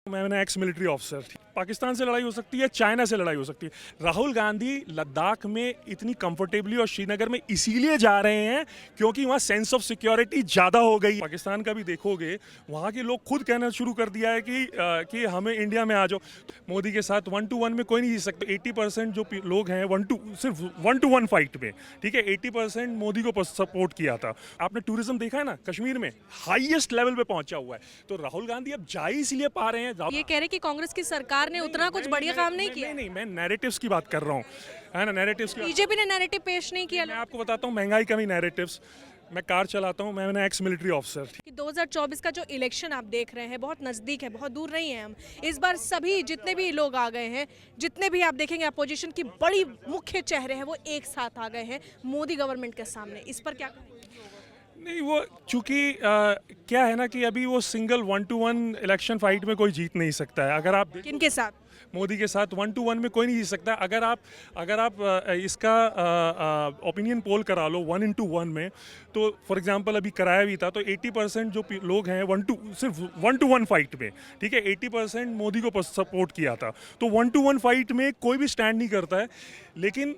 मैं ex military officer, Pakistan से लड़ाई हो सकती है, चाइना से लड़ाई हो सकती है। राहुल गांधी लद्दाख में इतनी कंफर्टेबली और श्रीनगर में इसीलिए जा रहे हैं क्योंकि वहाँ सेंस ऑफ सिक्योरिटी ज़्यादा हो गई। पाकिस्तान का भी देखोगे, वहाँ के लोग खुद कहना शुरू कर दिया है कि हमें इंडिया में आ जाओ। मोदी के साथ 1 to 1 में कोई नहीं जीत सकता। 80% जो लोग हैं सिर्फ 1 to 1 फाइट में, ठीक है, 80% मोदी को सपोर्ट किया था। आपने टूरिज्म देखा है ना, कश्मीर में हाईएस्ट लेवल पे पहुंचा हुआ है। तो राहुल गांधी अब जा ही इसलिए पा रहे हैं। ये कह रहे कि कांग्रेस की सरकार ने उतना कुछ बढ़िया काम नहीं किया। नहीं, मैं नैरेटिव्स की बात कर रहा हूँ, है ना, नैरेटिव्स की। बीजेपी ने नैरेटिव पेश नहीं किया। मैं आपको बताता हूँ, महंगाई का भी नैरेटिव्स। मैं कार चलाता हूँ, मैं एक्स मिलिट्री ऑफिसर। कि 2024 का जो इलेक्शन आप देख रहे हैं बहुत नज़दीक है, बहुत दूर नहीं है। हम इस बार सभी जितने भी लोग आ गए हैं, जितने भी आप देखेंगे अपोजिशन की बड़ी मुख्य चेहरे हैं, वो एक साथ आ गए हैं मोदी गवर्नमेंट के सामने। इस पर क्या नहीं, वो चूंकि क्या है ना कि अभी वो सिंगल 1 to 1 इलेक्शन फाइट में कोई जीत नहीं सकता है। अगर आप किनके साथ? मोदी के साथ 1 to 1 में कोई नहीं जीत सकता। अगर आप इसका ओपिनियन पोल करा लो 1 into 1 में, तो फॉर एग्जांपल अभी कराया भी था, तो 80% जो लोग हैं सिर्फ 1 to 1 फाइट में, ठीक है, 80% मोदी को सपोर्ट किया था। तो 1 to 1 फाइट में कोई भी स्टैंड नहीं करता है। लेकिन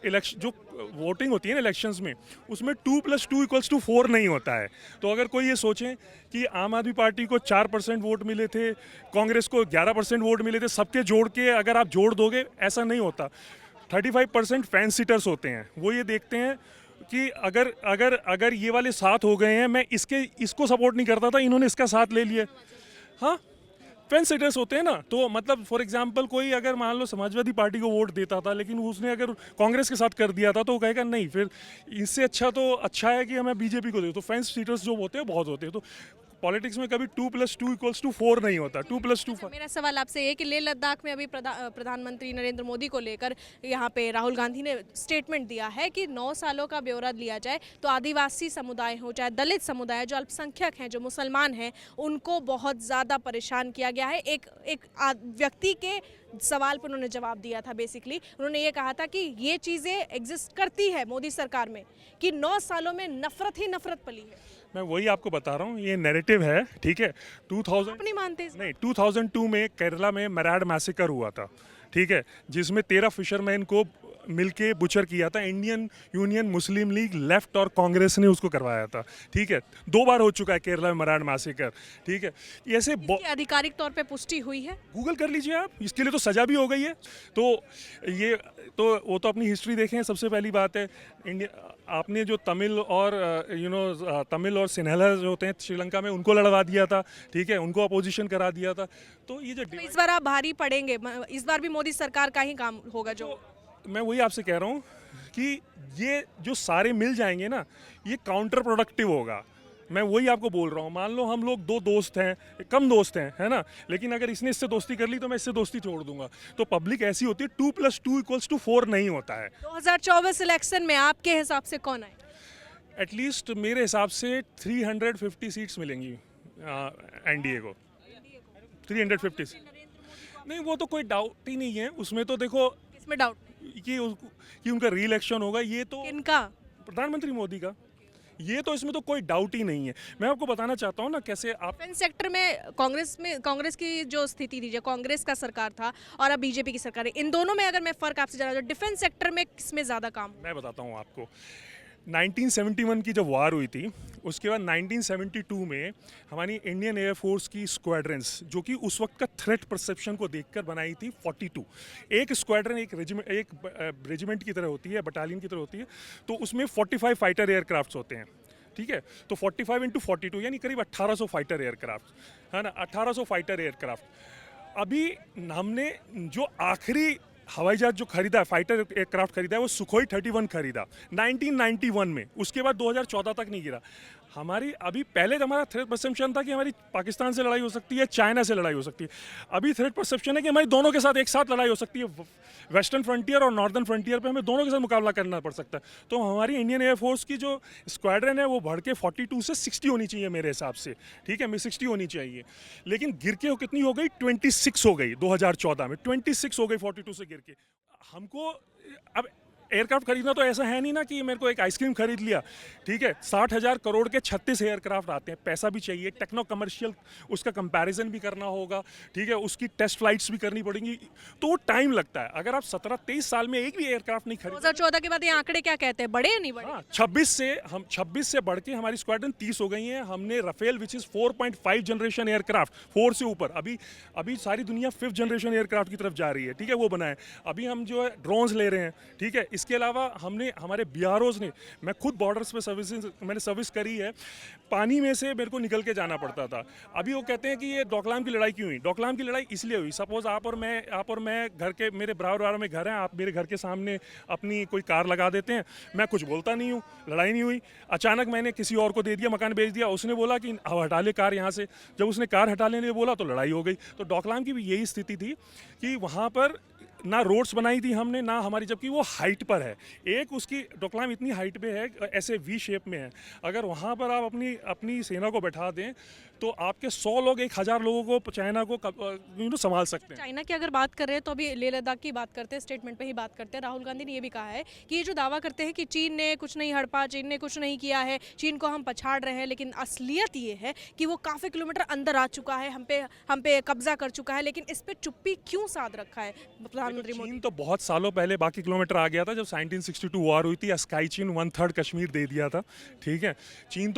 इलेक्शन जो वोटिंग होती है ना इलेक्शंस में, उसमें 2 + 2 = 4 नहीं होता है। तो अगर कोई ये सोचे कि आम आदमी पार्टी को 4% वोट मिले थे, कांग्रेस को 11% वोट मिले थे, सबके जोड़ के अगर आप जोड़ दोगे, ऐसा नहीं होता। 35% फैन सीटर्स होते हैं। वो ये देखते हैं कि अगर ये वाले साथ हो गए हैं, मैं इसको सपोर्ट नहीं करता था, इन्होंने इसका साथ ले लिया। हाँ, फैन सीटर्स होते हैं ना। तो मतलब फॉर एग्जांपल कोई अगर मान लो समाजवादी पार्टी को वोट देता था, लेकिन उसने अगर कांग्रेस के साथ कर दिया था, तो वो कहेगा नहीं, फिर इससे अच्छा है कि हमें बीजेपी को दे। तो फैन सीटर्स जो होते हैं बहुत होते हैं। तो पॉलिटिक्स में कभी 2 + 2 = 4 नहीं होता। 2 + 2। मेरा सवाल आपसे ये कि लेह लद्दाख में अभी प्रधानमंत्री नरेंद्र मोदी को लेकर यहाँ पे राहुल गांधी ने स्टेटमेंट दिया है कि 9 सालों का ब्यौरा लिया जाए तो आदिवासी समुदाय हो, चाहे दलित समुदाय, जो अल्पसंख्यक हैं, जो मुसलमान हैं, उनको बहुत ज़्यादा परेशान किया गया है। एक व्यक्ति के सवाल पर उन्होंने जवाब दिया था। बेसिकली उन्होंने ये कहा था कि ये चीज़ें एग्जिस्ट करती है मोदी सरकार में, कि 9 सालों में नफरत ही नफरत पली है। मैं वही आपको बता रहा हूँ, ये नैरेटिव है, ठीक है। 2000 आप नहीं मानते? नहीं, 2002 में केरला में मराड मैसेकर हुआ था, ठीक है, जिसमें 13 फिशरमैन को मिलके बुचर किया था। इंडियन यूनियन मुस्लिम लीग, लेफ्ट और कांग्रेस ने उसको करवाया था, ठीक है। 2 बार हो चुका है केरला में मराड मैसेकर, ठीक है। ऐसे आधिकारिक तौर पे पुष्टि हुई है, गूगल कर लीजिए आप, इसके लिए तो सजा भी हो गई है। तो वो तो अपनी हिस्ट्री देखें। सबसे पहली बात है, आपने जो तमिल और सिन्हला जो होते हैं श्रीलंका में, उनको लड़वा दिया था, ठीक है, उनको अपोजिशन करा दिया था। तो ये जो तो इस बार आप भारी पड़ेंगे, इस बार भी मोदी सरकार का ही काम होगा। जो मैं वही आपसे कह रहा हूँ कि ये जो सारे मिल जाएंगे ना, ये काउंटर प्रोडक्टिव होगा। मैं वही आपको बोल रहा हूँ। मान लो हम लोग 2 दोस्त हैं, कम दोस्त हैं, है ना, लेकिन अगर इसने इससे दोस्ती कर ली तो मैं इससे दोस्ती छोड़ दूंगा। तो पब्लिक ऐसी होती है, 2 + 2 = 4 नहीं होता है। 2024 इलेक्शन में आपके हिसाब से कौन आए? एटलीस्ट मेरे हिसाब से 350 सीट्स मिलेंगी एनडीए को। 350। नहीं, वो तो कोई डाउट ही नहीं है उसमें। तो देखो, इसमें डाउट कि उनका री इलेक्शन होगा, ये तो किनका? प्रधानमंत्री मोदी का। ये तो इसमें तो कोई डाउट ही नहीं है। मैं आपको बताना चाहता हूँ ना कैसे आप डिफेंस सेक्टर में कांग्रेस की जो स्थिति थी, जो कांग्रेस का सरकार था और अब बीजेपी की सरकार है, इन दोनों में अगर मैं फर्क आपसे जाना चाहूँ, डिफेंस सेक्टर में किसमें ज्यादा काम? मैं बताता हूँ आपको। 1971 की जब वार हुई थी, उसके बाद 1972 में हमारी इंडियन एयरफोर्स की स्क्वाड्रंस, जो कि उस वक्त का थ्रेट परसेप्शन को देखकर बनाई थी, 42। एक स्क्वाड्रन एक रेजिमेंट की तरह होती है, बटालियन की तरह होती है। तो उसमें 45 फाइटर एयरक्राफ्ट होते हैं, ठीक है। तो 45 × 42 यानी करीब 1800 फाइटर एयरक्राफ्ट, है ना, 1800 फाइटर एयरक्राफ्ट। अभी हमने जो आखिरी हवाई जहाज जो खरीदा है, फाइटर एयरक्राफ्ट खरीदा है, वो सुखोई 31 खरीदा 1991 में। उसके बाद 2014 तक नहीं गिरा। हमारी अभी पहले हमारा थ्रेट परसेप्शन था कि हमारी पाकिस्तान से लड़ाई हो सकती है, चाइना से लड़ाई हो सकती है। अभी थ्रेट परसेप्शन है कि हमारी दोनों के साथ एक साथ लड़ाई हो सकती है। वेस्टर्न फ्रंटियर और नॉर्दर्न फ्रंटियर पे हमें दोनों के साथ मुकाबला करना पड़ सकता है। तो हमारी इंडियन एयरफोर्स की जो स्क्वाड्रन है, वो बढ़ के 42 से 60 होनी चाहिए मेरे हिसाब से, ठीक है, 60 होनी चाहिए। लेकिन गिर के वो कितनी हो गई? 26 हो गई 2014 में, 26 हो गई 42 से गिर के। हमको अब एयरक्राफ्ट खरीदना तो ऐसा है नहीं ना कि मेरे को एक आइसक्रीम खरीद लिया, ठीक है। 60,000 करोड़ के 36 एयरक्राफ्ट आते हैं, पैसा भी चाहिए, टेक्नो कमर्शियल उसका कंपैरिजन भी करना होगा, ठीक है, उसकी टेस्ट फ्लाइट्स भी करनी पड़ेंगी, तो टाइम लगता है। अगर आप 17-23 साल में एक भी एयरक्राफ्ट नहीं खरीद 2014 के बाद ये आंकड़े क्या कहते हैं, बड़े या नहीं बड़े? हाँ, 26 से बढ़ के हमारी स्क्वाड्रन 30 हो गई है। हमने Rafale which is 4.5 generation aircraft, 4 से ऊपर, अभी सारी दुनिया 5th जनरेशन एयरक्राफ्ट की तरफ जा रही है, ठीक है, वो बनाए। अभी हम जो है ड्रोन्स ले रहे हैं, ठीक है। इसके अलावा हमने हमारे BROs ने, मैं खुद बॉर्डर्स पे मैंने सर्विस करी है, पानी में से मेरे को निकल के जाना पड़ता था। अभी वो कहते हैं कि ये डोकलाम की लड़ाई क्यों हुई? डोकलाम की लड़ाई इसलिए हुई, सपोज आप और मैं घर के, मेरे बराबर में घर हैं, आप मेरे घर के सामने अपनी कोई कार लगा देते हैं, मैं कुछ बोलता नहीं हूँ, लड़ाई नहीं हुई। अचानक मैंने किसी और को दे दिया, मकान बेच दिया, उसने बोला कि अब हटा ले कार यहाँ से, जब उसने कार हटा लेने बोला तो लड़ाई हो गई। तो डोकलाम की भी यही स्थिति थी कि वहाँ पर ना रोड्स बनाई थी हमने, ना हमारी, जबकि वो हाइट पर है, एक उसकी डोकलाम इतनी हाइट पे है, ऐसे V शेप में है। अगर वहाँ पर आप अपनी सेना को बैठा दें तो आपके 100 लोग 1000 लोगों को, चाइना को संभाल सकते हैं। चाइना की अगर बात कर रहे हैं तो अभी लेह लद्दाख की बात करते हैं, स्टेटमेंट पे ही बात करते हैं। राहुल गांधी ने ये भी कहा है कि ये जो दावा करते हैं कि चीन ने कुछ नहीं हड़पा, चीन ने कुछ नहीं किया है, चीन को हम पछाड़ रहे हैं, लेकिन असलियत ये है कि वो काफ़ी किलोमीटर अंदर आ चुका है, हम पे कब्जा कर चुका है, लेकिन इस पर चुप्पी क्यों साध रखा है प्रधानमंत्री मोदी? चीन तो बहुत सालों पहले बाकी किलोमीटर आ गया था, जब 1962 वॉर हुई थी, स्काई चीन 1/3 कश्मीर दे दिया था, ठीक है। चीन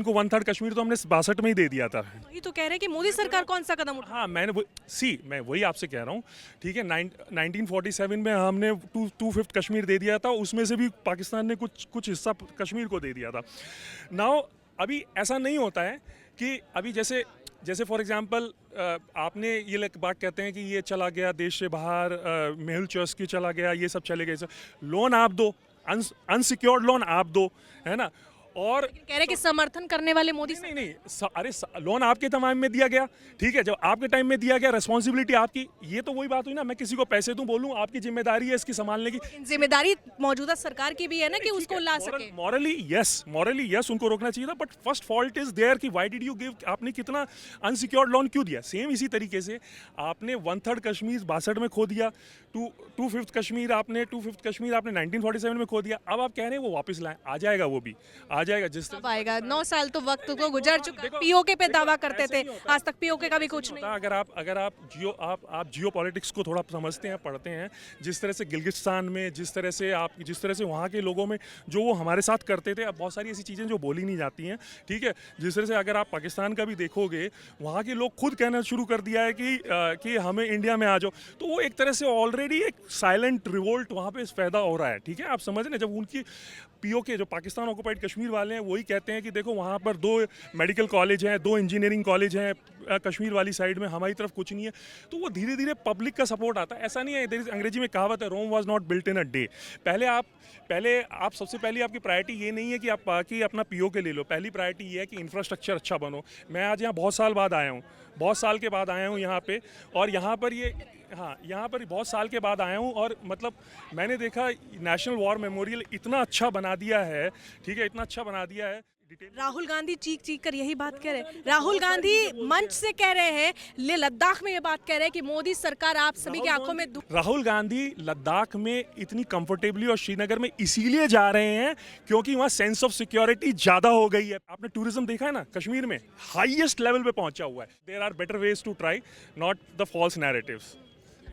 को 1/3 कश्मीर तो हमने 62 में ही दे दिया था। वही तो कह रहे हैं कि मोदी सरकार कौन सा कदम उठा? हाँ, मैं वही आपसे कह रहा हूँ, ठीक है। 1947 में हमने 2/5 कश्मीर दे दिया था, उसमें से भी पाकिस्तान ने कुछ हिस्सा कश्मीर को दे दिया था। नाउ अभी ऐसा नहीं होता है कि अभी जैसे फॉर एग्जांपल आपने ये बात कहते हैं कि ये चला गया देश से बाहर, मेहुल चोस्की चला गया, ये सब चले गए, लोन आप दो, अनसिक्योर्ड लोन आप दो, है ना। और कह रहे हैं कि समर्थन करने वाले मोदी नहीं, अरे लोन आपके टाइम में दिया गया, ठीक है, जब आपके टाइम में दिया गया, रिस्पॉन्सिबिलिटी आपकी, ये तो वही बात हुई ना, मैं किसी को पैसे दूं, बोलूं आपकी जिम्मेदारी है इसकी संभालने की। जिम्मेदारी मौजूदा सरकार की भी है ना कि उसको ला सके। मॉरली यस उनको रोकना चाहिए था, but first fault is there कि व्हाई डिड यू गिव, आपने कितना अनसिक्योर्ड लोन क्यों दिया? सेम इसी तरीके से आपने 1/3 कश्मीर 62 में खो दिया, 2/5 कश्मीर आपने 1947 में खो दिया। अब आप कह रहे हैं वो वापस लाएं, आ जाएगा, वो भी आ जाएगा। जिस अब आएगा, 9 साल तो वक्त तो गुजर चुका है। पीओके पे दावा करते थे, आज तक पीओके का भी कुछ नहीं। अगर आप जियो पॉलिटिक्स को थोड़ा समझते हैं, पढ़ते हैं, जिस तरह से गिलगिस्तान में, जिस तरह से वहाँ के लोगों में जो वो हमारे साथ करते थे, अब बहुत सारी ऐसी चीज़ें जो बोली नहीं जाती हैं, ठीक है। जिस तरह से अगर आप पाकिस्तान का भी देखोगे, वहाँ के लोग खुद कहना शुरू कर दिया है कि हमें इंडिया में आ जाओ, तो वो एक तरह से ऑलरेडी एक साइलेंट रिवोल्ट वहाँ पे पैदा हो रहा है, ठीक है। आप समझ रहे हैं, जब उनकी पीओके जो पाकिस्तान ऑक्युपाइड कश्मीर वाले हैं वही कहते हैं कि देखो वहाँ पर 2 मेडिकल कॉलेज हैं, 2 इंजीनियरिंग कॉलेज हैं कश्मीर वाली साइड में, हमारी तरफ कुछ नहीं है, तो वो धीरे धीरे पब्लिक का सपोर्ट आता है। ऐसा नहीं है, अंग्रेजी में कहावत है, Rome was not built in a day. पहले आप सबसे पहली आपकी प्रायोरिटी ये नहीं है कि आप बाकी अपना पीओके ले लो, पहली प्रायोरिटी ये है कि इंफ्रास्ट्रक्चर अच्छा बनो। मैं आज यहाँ बहुत साल के बाद आया हूँ यहाँ पे, और यहाँ पर बहुत साल के बाद आया हूँ, और मतलब मैंने देखा नेशनल वॉर मेमोरियल इतना अच्छा बना दिया है, ठीक है, इतना अच्छा बना दिया है। राहुल गांधी चीख कर यही बात कह रहे हैं। राहुल गांधी मंच से कह रहे हैं, लेह लद्दाख में ये बात कह रहे हैं कि मोदी सरकार आप सभी की आंखों में राहुल गांधी लद्दाख में इतनी कंफर्टेबली और श्रीनगर में इसीलिए जा रहे हैं क्योंकि वहाँ सेंस ऑफ सिक्योरिटी ज्यादा हो गई है। आपने टूरिज्म देखा है ना, कश्मीर में हाईएस्ट लेवल पे पहुंचा हुआ है। There are better ways to try, not the false narratives.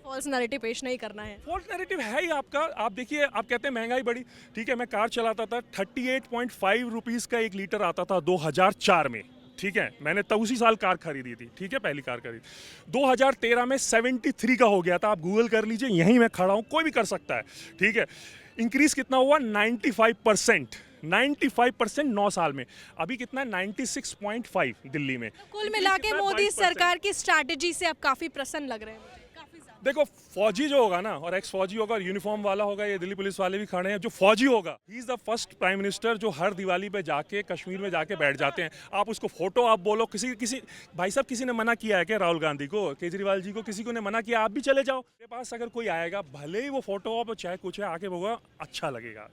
False narrative पेश नहीं करना है। फॉल्स नैरेटिव है ही आपका। आप देखिए, आप कहते हैं महंगाई बढ़ी, ठीक है, मैं कार चलाता था, 38.5 रुपीज़ का 1 लीटर आता था 2004 में, ठीक है, मैंने तब उसी साल कार खरीदी थी, ठीक है, पहली कार खरीदी। 2013 में 73 का हो गया था, आप गूगल कर लीजिए, यहीं मैं खड़ा हूँ, कोई भी कर सकता है, ठीक है। इंक्रीज कितना हुआ? 95%, 9 साल में। अभी कितना है? 96.5 दिल्ली में। कुल मिला के मोदी सरकार की स्ट्रैटेजी से आप काफी प्रसन्न लग रहे हैं। देखो, फौजी जो होगा ना, और एक्स फौजी होगा और यूनिफॉर्म वाला होगा, ये दिल्ली पुलिस वाले भी खड़े हैं, जो फौजी होगा, he is the first prime minister जो हर दिवाली पे जाके कश्मीर में जाके बैठ जाते हैं। आप उसको फोटो आप बोलो, किसी भाई साहब किसी ने मना किया है क्या राहुल गांधी को, केजरीवाल जी को, किसी को ने मना किया? आप भी चले जाओ, मेरे पास अगर कोई आएगा, भले ही वो फोटो आप चाहे कुछ है, आके होगा, अच्छा लगेगा।